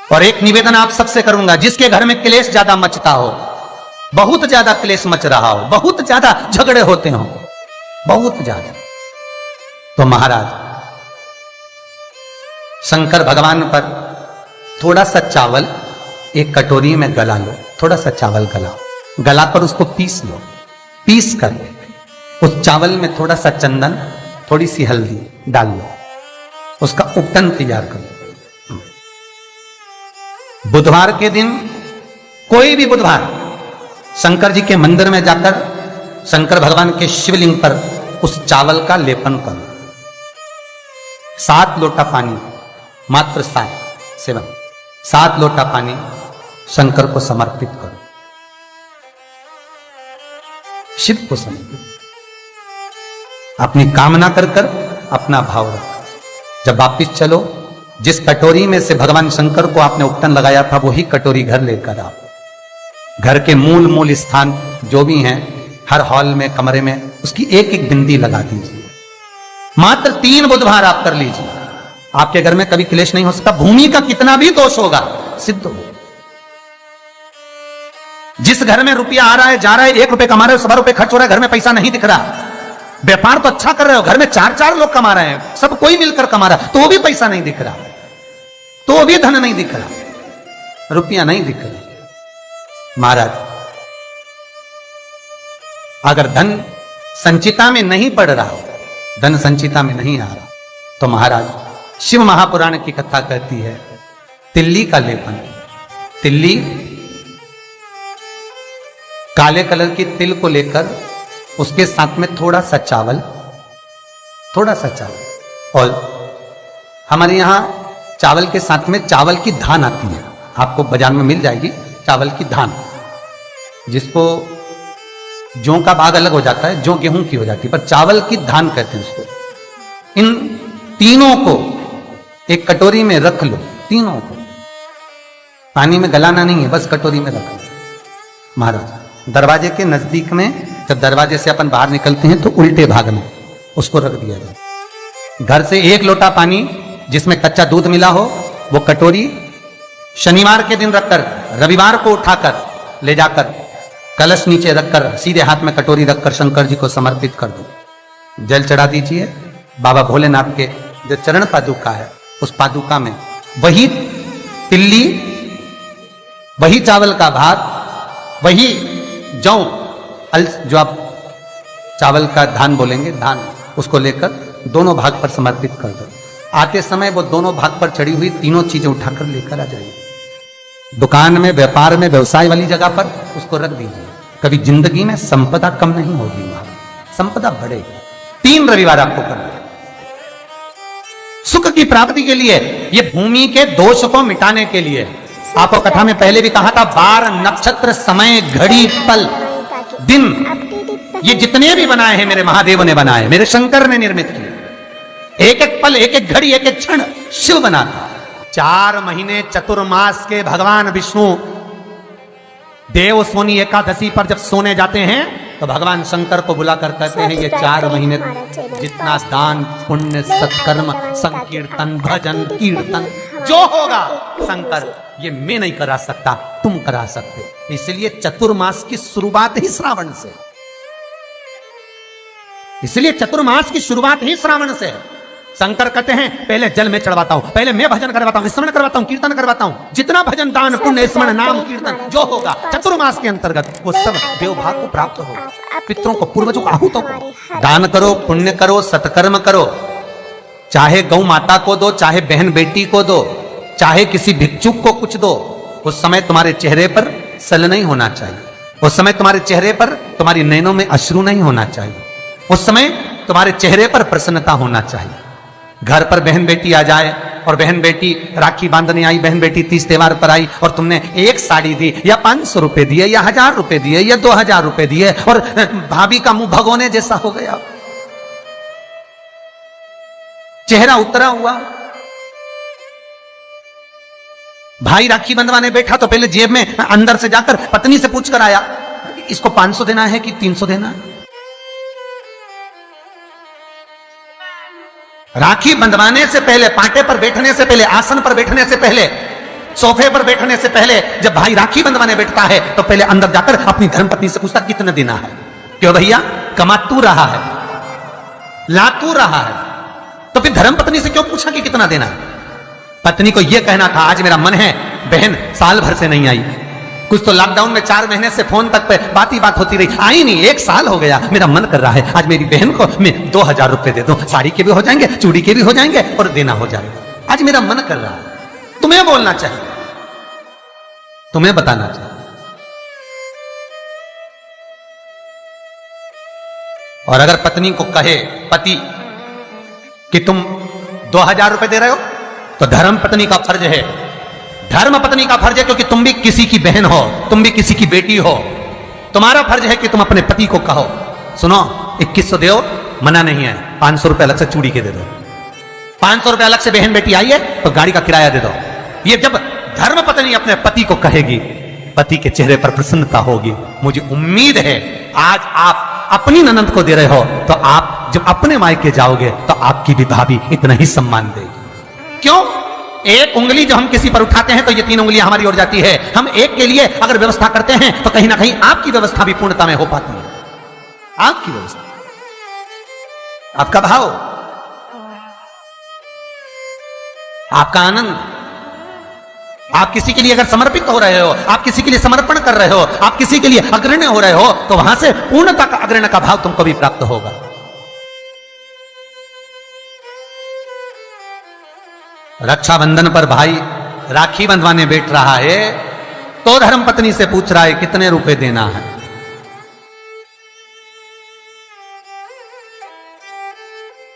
और एक निवेदन आप सबसे करूंगा, जिसके घर में क्लेश ज्यादा मचता हो, बहुत ज्यादा क्लेश मच रहा हो, बहुत ज्यादा झगड़े होते हो, बहुत ज्यादा, तो महाराज शंकर भगवान पर थोड़ा सा चावल एक कटोरी में गला लो, थोड़ा सा चावल गलाओ, गलाकर उसको पीस लो, पीस कर उस चावल में थोड़ा सा चंदन, थोड़ी सी हल्दी डाल लो, उसका उपटन तैयार कर लो। बुधवार के दिन, कोई भी बुधवार, शंकर जी के मंदिर में जाकर शंकर भगवान के शिवलिंग पर उस चावल का लेपन करो। 7 लोटा पानी, मात्र 7 लोटा पानी शंकर को समर्पित करो, शिव को समर्पित, अपनी कामना कर कर अपना भाव रखो। जब वापिस चलो, जिस कटोरी में से भगवान शंकर को आपने उपटन लगाया था, वही कटोरी घर लेकर आओ। घर के मूल स्थान जो भी हैं, हर हॉल में, कमरे में उसकी एक एक बिंदी लगा दीजिए। मात्र 3 बुधवार आप कर लीजिए, आपके घर में कभी क्लेश नहीं हो सकता। भूमि का कितना भी दोष होगा, सिद्ध हो। जिस घर में रुपया आ रहा है, जा रहा है, 1 रुपए कमा रहे हो, 1.25 रुपए खर्च हो रहा है, घर में पैसा नहीं दिख रहा, व्यापार तो अच्छा कर रहे हो, घर में 4 लोग कमा रहे हैं, सब कोई मिलकर कमा रहा है, तो भी पैसा नहीं दिख रहा, तो भी धन नहीं दिख रहा, रुपया नहीं दिख रहा। महाराज, अगर धन संचिता में नहीं पड़ रहा हो, धन संचिता में नहीं आ रहा, तो महाराज शिव महापुराण की कथा कहती है, तिल्ली का लेपन, तिल्ली काले कलर की तिल को लेकर उसके साथ में थोड़ा सा चावल, और हमारे यहां चावल के साथ में चावल की धान आती है, आपको बाजार में मिल जाएगी चावल की धान, जिसको जौ का भाग अलग हो जाता है, जौ गेहूं की हो जाती है, पर चावल की धान कहते हैं उसको। इन तीनों को एक कटोरी में रख लो, तीनों को पानी में गलाना नहीं है, बस कटोरी में रख लो। महाराज, दरवाजे के नजदीक में, जब दरवाजे से अपन बाहर निकलते हैं तो उल्टे भाग में उसको रख दिया जाए। घर से 1 लोटा पानी जिसमें कच्चा दूध मिला हो, वो कटोरी शनिवार के दिन रखकर, रविवार को उठाकर ले जाकर कलश नीचे रखकर, सीधे हाथ में कटोरी रखकर शंकर जी को समर्पित कर दो। जल चढ़ा दीजिए। बाबा भोलेनाथ के जो चरण पादुका है, उस पादुका में वही तिल्ली, वही चावल का भात, वही जौ, जो आप चावल का धान बोलेंगे, धान, उसको लेकर दोनों भाग पर समर्पित कर दो। आते समय वो दोनों भाग पर चढ़ी हुई तीनों चीजें उठाकर लेकर आ जाइए। दुकान में, व्यापार में, व्यवसाय वाली जगह पर उसको रख दीजिए। कभी जिंदगी में संपदा कम नहीं होगी, संपदा बढ़ेगी। 3 रविवार आपको करना है सुख की प्राप्ति के लिए, ये भूमि के दोष को मिटाने के लिए। आपको कथा में पहले भी कहा था, बार, नक्षत्र, समय, घड़ी, पल, दिन, ये जितने भी बनाए हैं मेरे महादेव ने बनाए, मेरे शंकर ने निर्मित किए। एक एक पल, एक एक घड़ी, एक एक क्षण शिव बनाता। 4 महीने चतुर्मास के भगवान विष्णु देव सोनी एकादशी पर जब सोने जाते हैं, तो भगवान शंकर को बुलाकर कहते हैं, ये 4 महीने जितना दान, पुण्य, सत्कर्म, संकीर्तन, भजन, कीर्तन जो होगा शंकर, ये मैं नहीं करा सकता, तुम करा सकते। इसलिए चतुर्मास की शुरुआत ही श्रावण से, इसलिए चतुर्मास की शुरुआत ही श्रावण से है। शंकर कहते हैं, पहले जल में चढ़वाता हूं, पहले मैं भजन करवाता हूं, स्मरण करवाता हूं, कीर्तन करवाता हूं, जितना भजन, दान, पुण्य, स्मरण, नाम, कीर्तन जो होगा चतुर्मास के अंतर्गत, वो सब देवभाग को प्राप्त होगा। पितरों को, पूर्वजों को आहूत हो। दान करो, पुण्य करो, सत्कर्म करो, चाहे गौ माता को दो, चाहे बहन बेटी को दो, चाहे किसी भिक्षुक को कुछ दो। उस समय तुम्हारे चेहरे पर सल नहीं होना चाहिए, उस समय तुम्हारे चेहरे पर, तुम्हारी नैनों में अश्रु नहीं होना चाहिए, उस समय तुम्हारे चेहरे पर प्रसन्नता होना चाहिए। घर पर बहन बेटी आ जाए और बहन बेटी राखी बांधने आई, बहन बेटी तीज त्योहार पर आई और तुमने एक साड़ी दी या 500 रुपए दिए या 1000 रुपए दिए या 2000 रुपए दिए और भाभी का मुंह भगोने जैसा हो गया, चेहरा उतरा हुआ। भाई राखी बंधवाने बैठा तो पहले जेब में अंदर से जाकर पत्नी से पूछ कर आया, इसको 500 देना है कि 300 देना है। राखी बंधवाने से पहले, पांटे पर बैठने से पहले, आसन पर बैठने से पहले सोफे पर बैठने से पहले जब भाई राखी बंधवाने बैठता है तो पहले अंदर जाकर अपनी धर्मपत्नी से पूछता कितना देना है। क्यों भैया, कमा तू रहा है, ला तू रहा है, तो फिर धर्मपत्नी से क्यों पूछा कि कितना देना है? पत्नी को यह कहना था आज मेरा मन है, बहन साल भर से नहीं आई, कुछ तो लॉकडाउन में 4 महीने से फोन तक पे बात ही बात होती रही, आई नहीं, 1 साल हो गया, मेरा मन कर रहा है आज मेरी बहन को मैं 2000 रुपए दे दूं, साड़ी के भी हो जाएंगे, चूड़ी के भी हो जाएंगे और देना हो जाएगा, आज मेरा मन कर रहा है। तुम्हें बोलना चाहिए, तुम्हें बताना चाहिए। और अगर पत्नी को कहे पति कि तुम 2000 रुपए दे रहे हो तो धर्म पत्नी का फर्ज है, धर्म पत्नी का फर्ज है, क्योंकि तुम भी किसी की बहन हो, तुम भी किसी की बेटी हो, तुम्हारा फर्ज है कि तुम अपने पति को कहो सुनो 2100 दो, मना नहीं है, 500 रुपए अलग से चूड़ी के दे दो, 500 रुपए अलग से बहन बेटी आई है तो गाड़ी का किराया दे दो। ये जब धर्म पत्नी अपने पति को कहेगी, पति के चेहरे पर प्रसन्नता होगी। मुझे उम्मीद है आज आप अपनी ननंद को दे रहे हो तो आप जब अपने मायके जाओगे तो आपकी भी भाभी इतना ही सम्मान देगी। क्यों? एक उंगली जो हम किसी पर उठाते हैं तो ये 3 उंगलियां हमारी ओर जाती है। हम एक के लिए अगर व्यवस्था करते हैं तो कहीं ना कहीं आपकी व्यवस्था भी पूर्णता में हो पाती है। आपकी व्यवस्था, आपका भाव, आपका आनंद, आप किसी के लिए अगर समर्पित हो रहे हो, आप किसी के लिए समर्पण कर रहे हो, आप किसी के लिए अग्रण्य हो रहे हो तो वहां से पूर्णता का अग्रण्य का भाव तुमको भी प्राप्त होगा। रक्षाबंधन पर भाई राखी बंधवाने बैठ रहा है तो धर्मपत्नी से पूछ रहा है कितने रुपए देना है।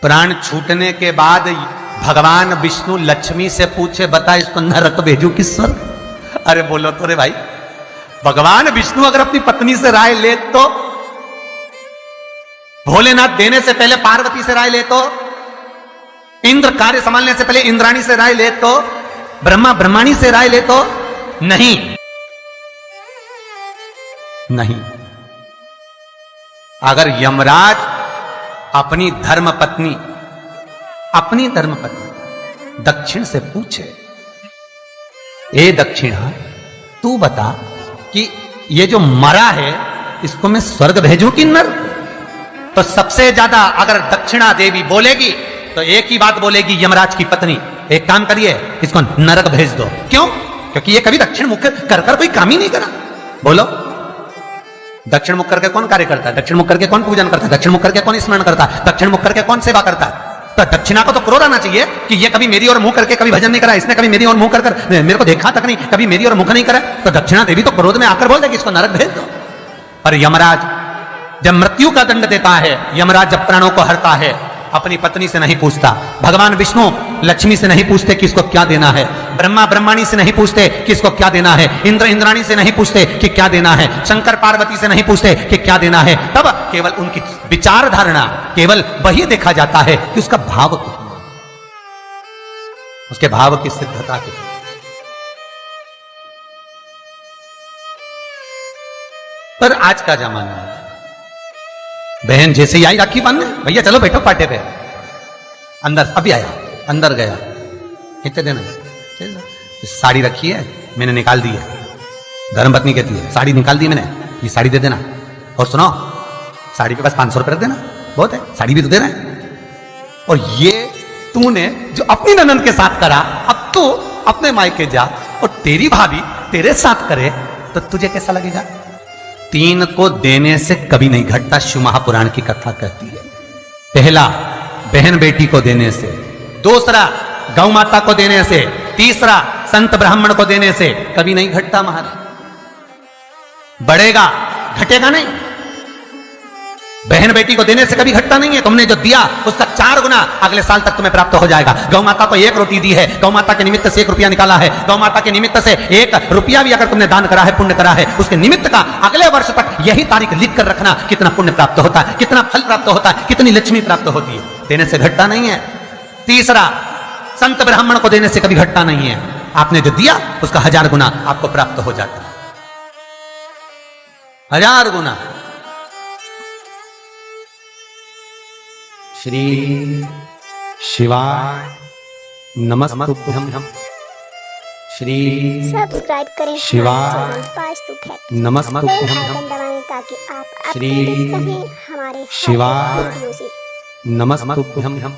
प्राण छूटने के बाद भगवान विष्णु लक्ष्मी से पूछे बता इसको नरक भेजू कि स्वर्ग? अरे बोलो तो रे भाई, भगवान विष्णु अगर अपनी पत्नी से राय ले तो, भोलेनाथ देने से पहले पार्वती से राय ले तो, इंद्र कार्य संभालने से पहले इंद्राणी से राय ले तो, ब्रह्मा ब्रह्माणी से राय ले तो, नहीं नहीं। अगर यमराज अपनी धर्मपत्नी दक्षिण से पूछे, ए दक्षिणा तू बता कि ये जो मरा है इसको मैं स्वर्ग भेजूं कि नरक? तो सबसे ज्यादा अगर दक्षिणा देवी बोलेगी तो एक ही बात बोलेगी यमराज की पत्नी, एक काम करिए इसको नरक भेज दो। क्यों? क्योंकि ये कभी दक्षिण मुख कर कोई काम ही नहीं करा। बोलो, दक्षिण मुख करके कौन कार्य करता है? दक्षिण मुख करके कौन पूजन करता है? दक्षिण मुख करके कौन स्मरण करता है? दक्षिण मुख करके कौन सेवा करता है? तो दक्षिणा को तो क्रोध आना चाहिए कि ये कभी मेरी ओर मुंह करके कभी भजन नहीं करा, इसने कभी मेरी ओर मुंह कर मेरे को देखा तक नहीं, कभी मेरी ओर मुख नहीं करा। तो दक्षिणा देवी तो क्रोध में आकर बोल देगी इसको नरक भेज दो। पर यमराज जब मृत्यु का दंड देता है, यमराज जब प्राणों को हरता है, अपनी पत्नी से नहीं पूछता, भगवान विष्णु लक्ष्मी से नहीं पूछते कि इसको क्या देना है, ब्रह्मा ब्रह्माणी से नहीं पूछते कि इसको क्या देना है, इंद्र इंद्राणी से नहीं पूछते कि क्या देना है, शंकर पार्वती से नहीं पूछते कि क्या देना है। तब केवल उनकी विचार धारणा, केवल वही देखा जाता है कि उसका भाव कितना, उसके भाव की सिद्धता कितनी। पर आज का जमाना है, बहन जैसे ही आई राखी बांधने, भैया चलो बैठो पाटे पे, अंदर अभी आया, अंदर गया, कितने देना है? साड़ी रखी है मैंने निकाल दी है, धर्मपत्नी कहती है साड़ी निकाल दी मैंने, ये साड़ी दे देना, और सुनो साड़ी के पास 500 रुपए रख देना, बहुत है, साड़ी भी तो देना है। और ये तूने जो अपनी ननंद के साथ करा, अब तू अपने मायके जा और तेरी भाभी तेरे साथ करे तो तुझे कैसा लगेगा? 3 को देने से कभी नहीं घटता, शिव महापुराण की कथा कहती है। पहला बहन बेटी को देने से, दूसरा गौ माता को देने से, तीसरा संत ब्राह्मण को देने से कभी नहीं घटता महाराज। बढ़ेगा, घटेगा नहीं। बहन बेटी को देने से कभी घटता नहीं है। तुमने जो दिया उसका 4 गुना अगले साल तक तुम्हें प्राप्त हो जाएगा। गौ माता को 1 रोटी दी है, गौ माता के निमित्त से 1 रुपया निकाला है, गौ माता के निमित्त से 1 रुपया भी अगर तुमने दान करा है, पुण्य करा है, उसके निमित्त का अगले वर्ष तक यही तारीख लिख कर रखना, कितना पुण्य प्राप्त होता है, कितना फल प्राप्त होता है, कितनी लक्ष्मी प्राप्त होती है। देने से घटता नहीं है। तीसरा, संत ब्राह्मण को देने से कभी घटता नहीं है। आपने जो दिया उसका 1000 गुना आपको प्राप्त हो जाता है, 1000 गुना। श्री शिवाय नमस्तुभ्यं, श्री सब्सक्राइब करें शिवाय नमस्तुभ्यं आइकन दबाएं ताकि आप श्री अपडेटेड रहें हमारे हर शिवाय वीडियो से। नमस्तुभ्यं।